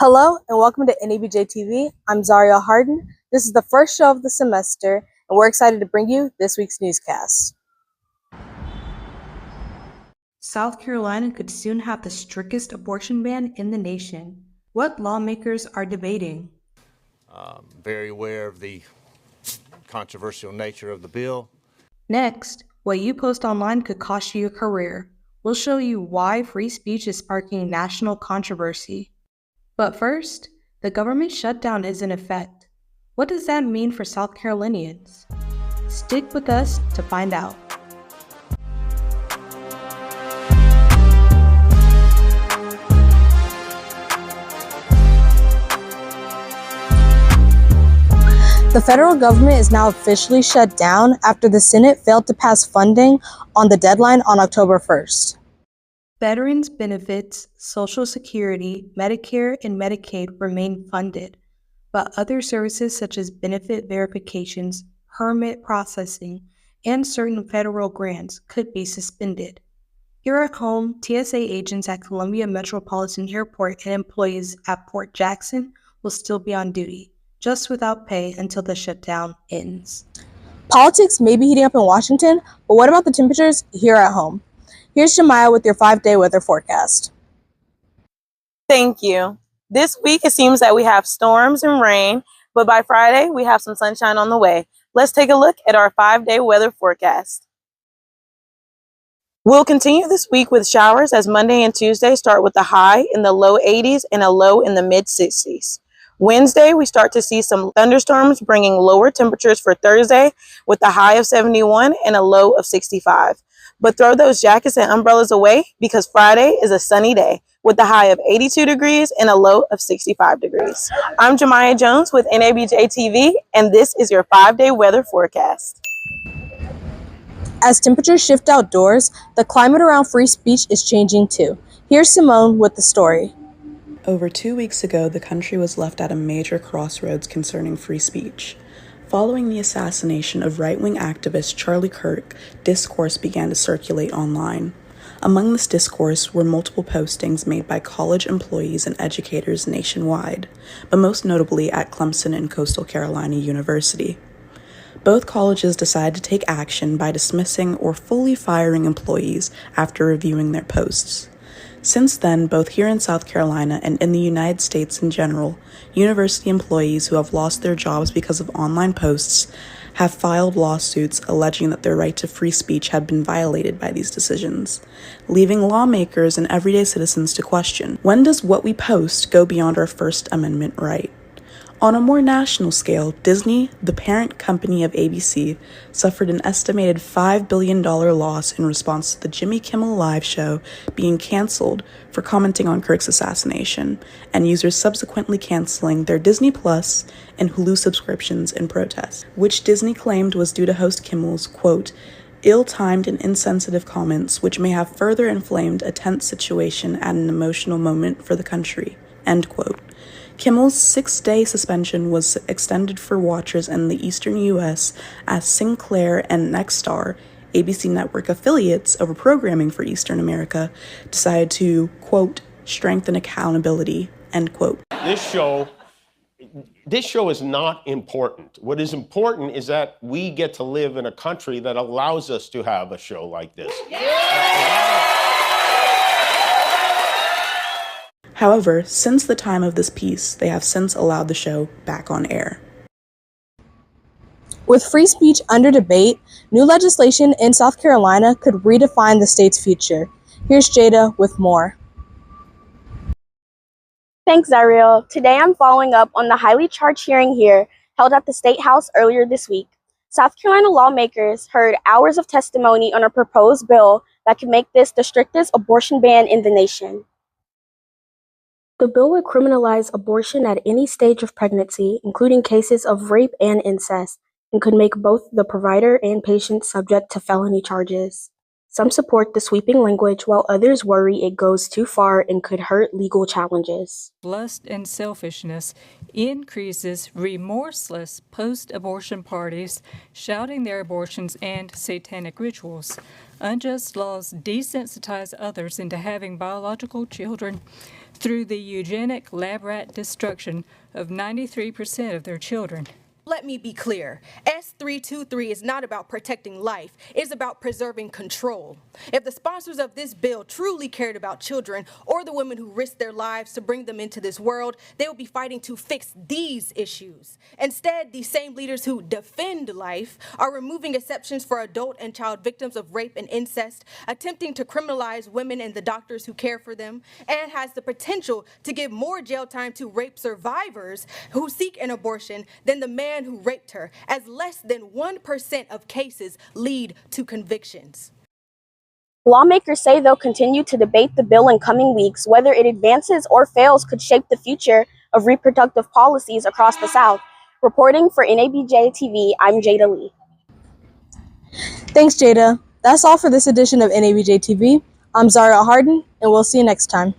Hello and welcome to NABJ TV. I'm Zyreail Hardin. This is the first show of the semester, and we're excited to bring you this week's newscast. South Carolina could soon have the strictest abortion ban in the nation. What lawmakers are debating? Very aware of the controversial nature of the bill. Next, what you post online could cost you a career. We'll show you why free speech is sparking national controversy. But first, the government shutdown is in effect. What does that mean for South Carolinians? Stick with us to find out. The federal government is now officially shut down after the Senate failed to pass funding on the deadline on October 1st. Veterans benefits, Social Security, Medicare, and Medicaid remain funded, but other services such as benefit verifications, permit processing, and certain federal grants could be suspended. Here at home, TSA agents at Columbia Metropolitan Airport and employees at Port Jackson will still be on duty, just without pay until the shutdown ends. Politics may be heating up in Washington, but what about the temperatures here at home? Here's Jemyah with your 5-day weather forecast. Thank you. This week it seems that we have storms and rain, but by Friday we have some sunshine on the way. Let's take a look at our 5-day weather forecast. We'll continue this week with showers as Monday and Tuesday start with a high in the low 80s and a low in the mid 60s. Wednesday, we start to see some thunderstorms, bringing lower temperatures for Thursday with a high of 71 and a low of 65. But throw those jackets and umbrellas away because Friday is a sunny day with a high of 82 degrees and a low of 65 degrees. I'm Jemyah Jones with NABJ TV, and this is your 5-day weather forecast. As temperatures shift outdoors, the climate around free speech is changing too. Here's Sy'Mone with the story. Over 2 weeks ago, the country was left at a major crossroads concerning free speech. Following the assassination of right-wing activist Charlie Kirk, discourse began to circulate online. Among this discourse were multiple postings made by college employees and educators nationwide, but most notably at Clemson and Coastal Carolina University. Both colleges decided to take action by dismissing or fully firing employees after reviewing their posts. Since then, both here in South Carolina and in the United States in general, university employees who have lost their jobs because of online posts have filed lawsuits alleging that their right to free speech had been violated by these decisions, leaving lawmakers and everyday citizens to question, when does what we post go beyond our First Amendment right? On a more national scale, Disney, the parent company of ABC, suffered an estimated $5 billion loss in response to the Jimmy Kimmel live show being canceled for commenting on Kirk's assassination, and users subsequently canceling their Disney Plus and Hulu subscriptions in protest, which Disney claimed was due to host Kimmel's, quote, ill-timed and insensitive comments which may have further inflamed a tense situation at an emotional moment for the country, end quote. Kimmel's 6-day suspension was extended for watchers in the eastern U.S. as Sinclair and Nexstar, ABC network affiliates of programming for Eastern America, decided to, quote, strengthen accountability, end quote. This show is not important. What is important is that we get to live in a country that allows us to have a show like this. However, since the time of this piece, they have since allowed the show back on air. With free speech under debate, new legislation in South Carolina could redefine the state's future. Here's Jaida with more. Thanks, Zyreail. Today I'm following up on the highly charged hearing here held at the State House earlier this week. South Carolina lawmakers heard hours of testimony on a proposed bill that could make this the strictest abortion ban in the nation. The bill would criminalize abortion at any stage of pregnancy, including cases of rape and incest, and could make both the provider and patient subject to felony charges. Some support the sweeping language, while others worry it goes too far and could hurt legal challenges. Lust and selfishness increases remorseless post-abortion parties shouting their abortions and satanic rituals. Unjust laws desensitize others into having biological children through the eugenic lab rat destruction of 93% of their children. Let me be clear. S323 is not about protecting life. It's about preserving control. If the sponsors of this bill truly cared about children or the women who risked their lives to bring them into this world, they would be fighting to fix these issues. Instead, these same leaders who defend life are removing exceptions for adult and child victims of rape and incest, attempting to criminalize women and the doctors who care for them, and has the potential to give more jail time to rape survivors who seek an abortion than the man who raped her, as less than 1% of cases lead to convictions. Lawmakers say they'll continue to debate the bill in coming weeks. Whether it advances or fails could shape the future of reproductive policies across the South. Reporting for NABJ TV, I'm Jaida Lee. Thanks, Jaida. That's all for this edition of NABJ TV. I'm Zyreail Hardin, and we'll see you next time.